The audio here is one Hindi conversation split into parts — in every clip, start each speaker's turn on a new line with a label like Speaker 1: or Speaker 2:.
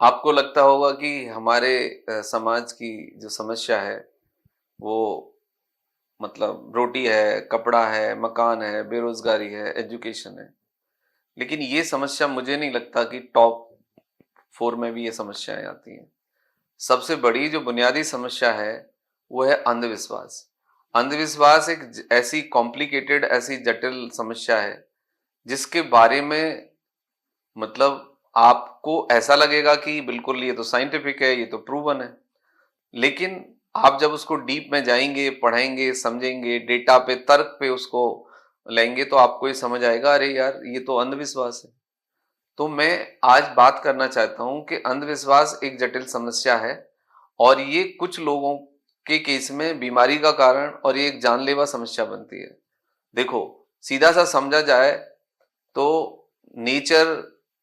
Speaker 1: आपको लगता होगा कि हमारे समाज की जो समस्या है वो मतलब रोटी है, कपड़ा है, मकान है, बेरोज़गारी है, एजुकेशन है। लेकिन ये समस्या मुझे नहीं लगता कि टॉप 4 में भी ये समस्याएँ आती हैं। सबसे बड़ी जो बुनियादी समस्या है, वो है अंधविश्वास। अंधविश्वास एक ऐसी कॉम्प्लिकेटेड, ऐसी जटिल समस्या है, जिसके बारे में मतलब आपको ऐसा लगेगा कि बिल्कुल ये तो साइंटिफिक है, ये तो प्रूवन है। लेकिन आप जब उसको डीप में जाएँगे, पढ़ेंगे, समझेंगे, डेटा पे, तर्क पे उसको लेंगे तो आपको ये समझ आएगा अरे यार! ये तो अंधविश्वास है। तो मैं आज बात करना चाहता हूँ कि अंधविश्वास एक जटिल समस्या है और ये कुछ लोगों के केस में बीमारी का कारण और ये एक जानलेवा समस्या बनती है। देखो, सीधा-सा समझा जाए तो नेचर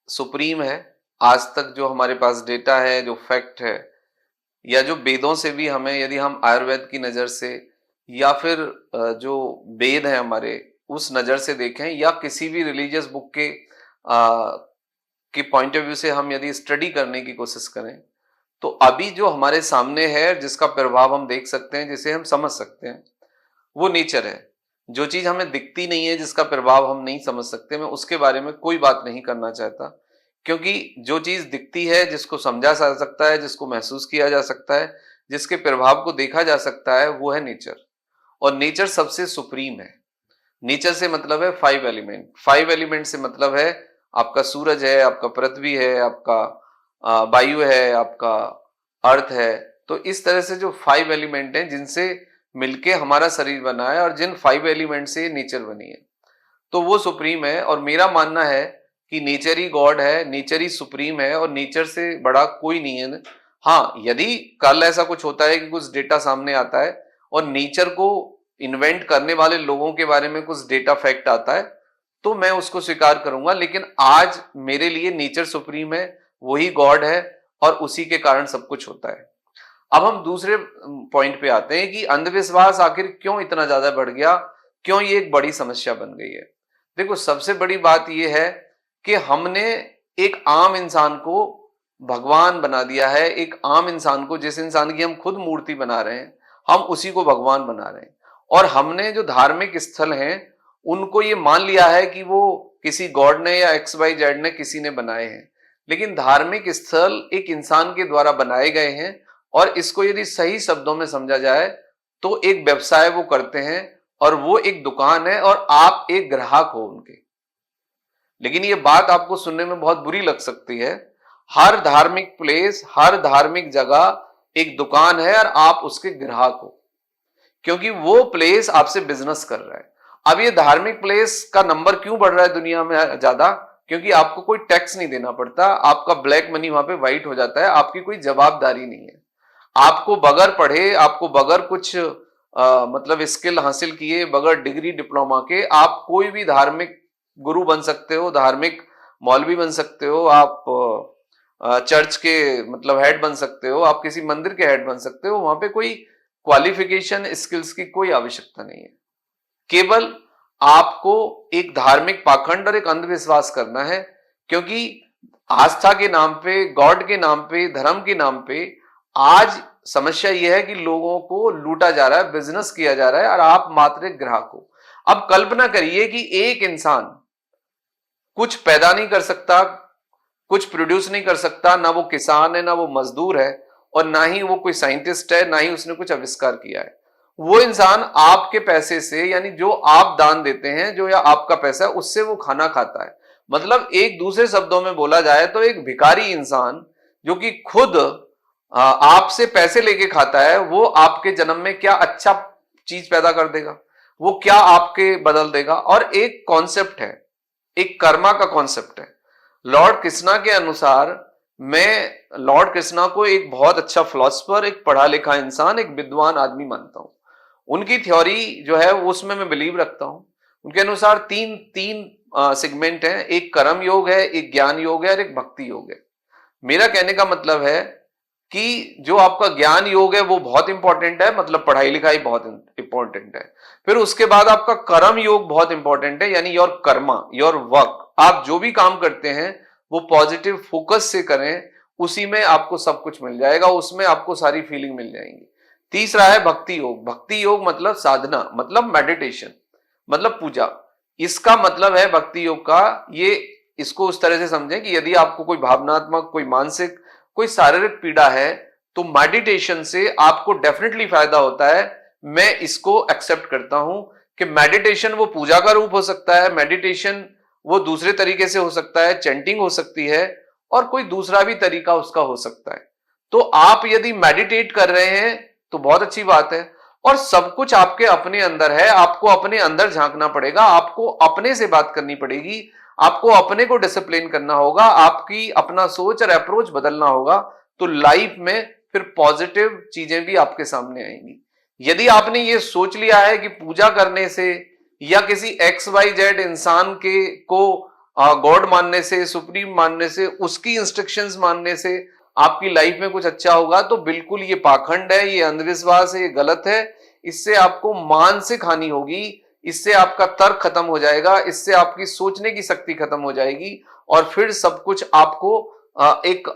Speaker 1: सुप्रीम है। आज तक जो हमारे पास डेटा है, जो फैक्ट है या जो वेदों से भी हमें यदि हम आयुर्वेद की नज़र से या फिर जो वेद हैं हमारे उस नज़र से देखें या किसी भी रिलीजियस बुक के पॉइंट ऑफ व्यू से हम यदि स्टडी करने की कोशिश करें, तो अभी जो हमारे सामने है जिसका प्रभाव हम देख सकते हैं, जिसे हम समझ सकते हैं, वो नेचर है। जो चीज़ हमें दिखती नहीं है, जिसका प्रभाव हम नहीं समझ सकते, मैं उसके बारे में कोई बात नहीं करना चाहता। क्योंकि जो चीज़ दिखती है, जिसको समझा जा सकता है, जिसको महसूस किया जा सकता है, जिसके प्रभाव को देखा जा सकता है, वो है नेचर। और नेचर सबसे सुप्रीम है। नेचर से मतलब है 5 एलिमेंट। 5 एलिमेंट से मतलब है आपका सूरज है, आपका पृथ्वी है, आपका वायु है, आपका अर्थ है। तो इस तरह से जो 5 एलिमेंट हैं जिनसे मिलके हमारा शरीर बना है और जिन 5 एलिमेंट से नेचर बनी है, तो वो सुप्रीम है और मेरा मानना है कि नेचर ही गॉड है, नेचर ही सुप्रीम है और नेचर से बड़ा कोई नहीं है। हाँ, यदि कल ऐसा कुछ होता है कि कुछ डेटा सामने आता है और नेचर को इन्वेंट करने वाले लोगों के बारे में कुछ डेटा फैक्ट आता है, तो मैं उसको स्वीकार करूंगा। लेकिन आज मेरे लिए नेचर सुप्रीम है, वही गॉड है और उसी के कारण सब कुछ होता है। अब हम दूसरे पॉइंट पे आते हैं कि अंधविश्वास आखिर क्यों इतना ज्यादा बढ़ गया, क्यों ये एक बड़ी समस्या बन गई है। देखो, सबसे बड़ी बात यह है कि हमने एक आम इंसान को भगवान बना दिया है। एक आम इंसान को, जिस इंसान की हम खुद मूर्ति बना रहे हैं, हम उसी को भगवान बना रहे हैं। और हमने जो धार्मिक स्थल हैं उनको ये मान लिया है कि वो किसी गॉड ने या एक्स वाई जेड ने किसी ने बनाए हैं। लेकिन धार्मिक स्थल एक इंसान के द्वारा बनाए गए हैं और इसको यदि सही शब्दों में समझा जाए तो एक व्यवसाय वो करते हैं और वो एक दुकान है और आप एक ग्राहक हो उनके। लेकिन ये बात आपको सुनने में बहुत बुरी लग सकती है। हर धार्मिक प्लेस, हर धार्मिक जगह एक दुकान है और आप उसके ग्राहक हो, क्योंकि वो प्लेस आपसे बिजनेस कर रहा है। अब ये धार्मिक प्लेस का नंबर क्यों बढ़ रहा है दुनिया में ज्यादा? क्योंकि आपको कोई टैक्स नहीं देना पड़ता, आपका ब्लैक मनी वहां पे वाइट हो जाता है, आपकी कोई जवाबदारी नहीं है। आपको बगैर पढ़े, आपको बगैर कुछ मतलब स्किल हासिल किए, बगैर डिग्री डिप्लोमा के आप कोई भी धार्मिक गुरु बन सकते हो, धार्मिक मौलवी बन सकते हो, आप चर्च के मतलब हेड बन सकते हो, आप किसी मंदिर के हेड बन सकते हो। वहां पे कोई क्वालिफिकेशन, स्किल्स की कोई आवश्यकता नहीं है। केवल आपको एक धार्मिक पाखंड और एक अंधविश्वास करना है, क्योंकि आस्था के नाम पे, गॉड के नाम पे, धर्म के नाम पे आज समस्या यह है कि लोगों को लूटा जा रहा है, बिजनेस किया जा रहा है और आप मात्र एक ग्राहक हो। अब कल्पना करिए कि एक इंसान कुछ पैदा नहीं कर सकता, कुछ प्रोड्यूस नहीं कर सकता, ना वो किसान है, ना वो मजदूर है और ना ही वो कोई साइंटिस्ट है, ना ही उसने कुछ आविष्कार किया है। वो इंसान आपके पैसे से, यानी जो आप दान देते हैं, जो या आपका पैसा है, उससे वो खाना खाता है। मतलब एक दूसरे शब्दों में बोला जाए तो एक भिखारी इंसान जो कि खुद आपसे पैसे लेके खाता है, वो आपके जन्म में क्या अच्छा चीज पैदा कर देगा, वो क्या आपके बदल देगा। और एक कॉन्सेप्ट है, एक कर्मा का कॉन्सेप्ट है। लॉर्ड कृष्णा के अनुसार, मैं लॉर्ड कृष्णा को एक बहुत अच्छा फिलोसफर, एक पढ़ा लिखा इंसान, एक विद्वान आदमी मानता हूं। उनकी थ्योरी जो है उसमें मैं बिलीव रखता हूं। उनके अनुसार तीन तीन सेगमेंट हैं, एक कर्म योग है, एक ज्ञान योग है और एक भक्ति योग है। मेरा कहने का मतलब है कि जो आपका ज्ञान योग है वो बहुत इंपॉर्टेंट है, मतलब पढ़ाई लिखाई बहुत इंपॉर्टेंट है। फिर उसके बाद आपका कर्म योग बहुत इंपॉर्टेंट है, यानी योर कर्मा, योर वर्क। आप जो भी काम करते हैं वो पॉजिटिव फोकस से करें, उसी में आपको सब कुछ मिल जाएगा, उसमें आपको सारी फीलिंग मिल जाएंगी। तीसरा है भक्ति योग। भक्ति योग मतलब साधना, मतलब मेडिटेशन, मतलब पूजा। इसका मतलब है भक्ति योग का, ये इसको उस तरह से समझें कि यदि आपको कोई भावनात्मक, कोई मानसिक, कोई शारीरिक पीड़ा है तो मेडिटेशन से आपको डेफिनेटली फायदा होता है। मैं इसको एक्सेप्ट करता हूं कि मेडिटेशन वो पूजा का रूप हो सकता है, मेडिटेशन वो दूसरे तरीके से हो सकता है, चैंटिंग हो सकती है, और कोई दूसरा भी तरीका उसका हो सकता है। तो आप यदि मेडिटेट कर रहे हैं तो बहुत अच्छी बात है, और सब कुछ आपके अपने अंदर है। आपको अपने अंदर झांकना पड़ेगा, आपको अपने से बात करनी पड़ेगी, आपको अपने को डिसिप्लिन करना होगा, आपकी अपना सोच और अप्रोच बदलना होगा, तो लाइफ में फिर पॉजिटिव चीजें भी आपके सामने आएंगी। यदि आपने ये सोच लिया है कि पूजा करने से या किसी XYZ इंसान के को गॉड मानने से, सुप्रीम मानने से, उसकी इंस्ट्रक्शंस मानने से आपकी लाइफ में कुछ अच्छा होगा, तो बिल्कुल ये पाखंड है, ये अंधविश्वास है, ये गलत है। इससे आपको मानसिक हानि होगी, इससे आपका तर्क खत्म हो जाएगा, इससे आपकी सोचने की शक्ति खत्म हो जाएगी, और फिर सब कुछ आपको एक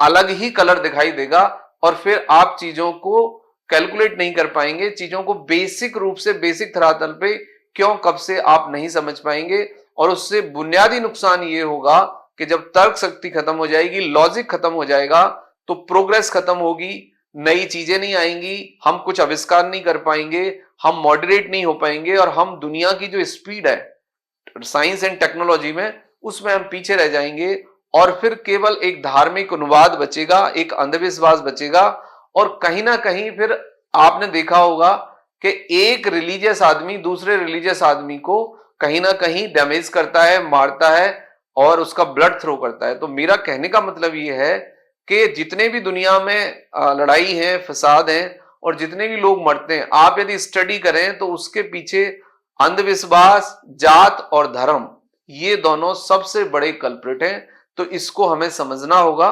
Speaker 1: अलग ही कलर दिखाई देगा, और फिर आप चीजों को कैलकुलेट नहीं कर पाएंगे, चीजों को बेसिक रूप से, बेसिक धरातल पे क्यों कब से आप नहीं समझ पाएंगे। और उससे बुनियादी नुकसान ये होगा कि जब तर्क शक्ति खत्म हो जाएगी, लॉजिक खत्म हो जाएगा, तो प्रोग्रेस खत्म होगी, नई चीजें नहीं आएंगी, हम कुछ आविष्कार नहीं कर पाएंगे, हम मॉडरेट नहीं हो पाएंगे, और हम दुनिया की जो स्पीड है साइंस एंड टेक्नोलॉजी में, उसमें हम पीछे रह जाएंगे। और फिर केवल एक धार्मिक अनुवाद बचेगा, एक अंधविश्वास बचेगा, और कहीं ना कहीं फिर आपने देखा होगा कि एक रिलीजियस आदमी दूसरे रिलीजियस आदमी को कहीं ना कहीं डैमेज करता है, मारता है, और उसका ब्लड थ्रो करता है। तो मेरा कहने का मतलब ये है कि जितने भी दुनिया में लड़ाई है, फसाद है, और जितने भी लोग मरते हैं, आप यदि स्टडी करें तो उसके पीछे अंधविश्वास, जात और धर्म, ये दोनों सबसे बड़े कल्प्रिट हैं। तो इसको हमें समझना होगा।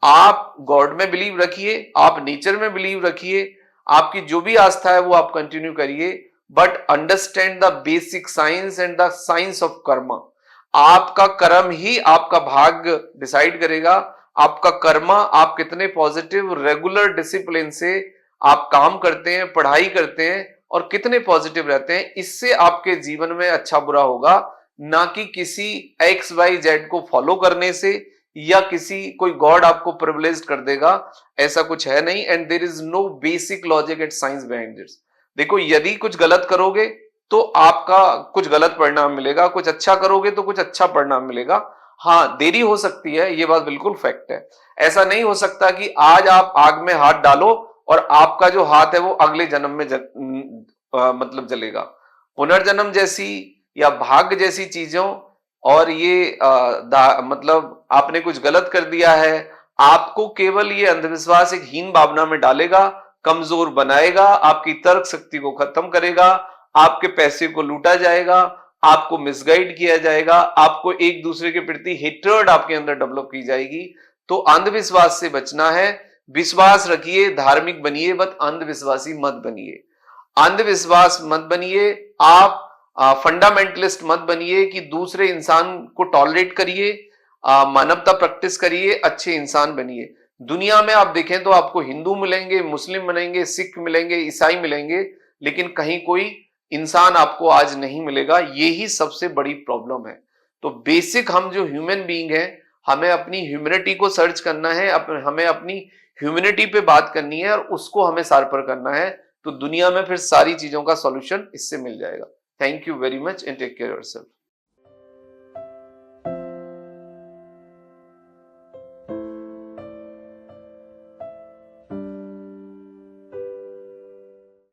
Speaker 1: आप गॉड में बिलीव रखिए, आप नेचर में बिलीव रखिए, आपकी जो भी आस्था है वो आप कंटिन्यू करिए, but understand the basic science and the science of Karma. आपका कर्म ही आपका भाग्य डिसाइड करेगा। आपका कर्मा, आप कितने पॉजिटिव रेगुलर डिसिप्लिन से आप काम करते हैं, पढ़ाई करते हैं, और कितने पॉजिटिव रहते हैं, इससे आपके जीवन में अच्छा बुरा होगा, ना कि किसी XYZ को फॉलो करने से, या किसी कोई गॉड आपको प्रिविलेज कर देगा, ऐसा कुछ है नहीं। And there is no basic logic and science behind this. देखो, यदि कुछ गलत करोगे तो आपका कुछ गलत परिणाम मिलेगा, कुछ अच्छा करोगे तो कुछ अच्छा परिणाम मिलेगा। हाँ, देरी हो सकती है, ये बात बिल्कुल फैक्ट है। ऐसा नहीं हो सकता कि आज आप आग में हाथ डालो और आपका जो हाथ है वो अगले जन्म में मतलब जलेगा। पुनर्जन्म जैसी या भाग्य जैसी चीजों, और ये मतलब आपने कुछ गलत कर दिया है, आपको केवल ये अंधविश्वास एक हीन भावना में डालेगा, कमजोर बनाएगा, आपकी तर्क शक्ति को खत्म करेगा, आपके पैसे को लूटा जाएगा, आपको मिसगाइड किया जाएगा, आपको एक दूसरे के प्रति हेट्रेड आपके अंदर डेवलप की जाएगी। तो अंधविश्वास से बचना है। विश्वास रखिए, धार्मिक बनिए, बट अंधविश्वासी मत बनिए। अंधविश्वास मत बनिए, आप फंडामेंटलिस्ट मत बनिए कि दूसरे इंसान को टॉलरेट करिए, मानवता प्रैक्टिस करिए, अच्छे इंसान बनिए। दुनिया में आप देखें तो आपको हिंदू मिलेंगे, मुस्लिम मिलेंगे, सिख मिलेंगे, ईसाई मिलेंगे, लेकिन कहीं कोई इंसान आपको आज नहीं मिलेगा। यही सबसे बड़ी प्रॉब्लम है। तो बेसिक हम जो ह्यूमन बीइंग है, हमें अपनी ह्यूमैनिटी को सर्च करना है, हमें अपनी ह्यूमैनिटी पे बात करनी है, और उसको हमें शार्पर करना है। तो दुनिया में फिर सारी चीजों का सॉल्यूशन इससे मिल जाएगा। Thank you very much and take care yourself.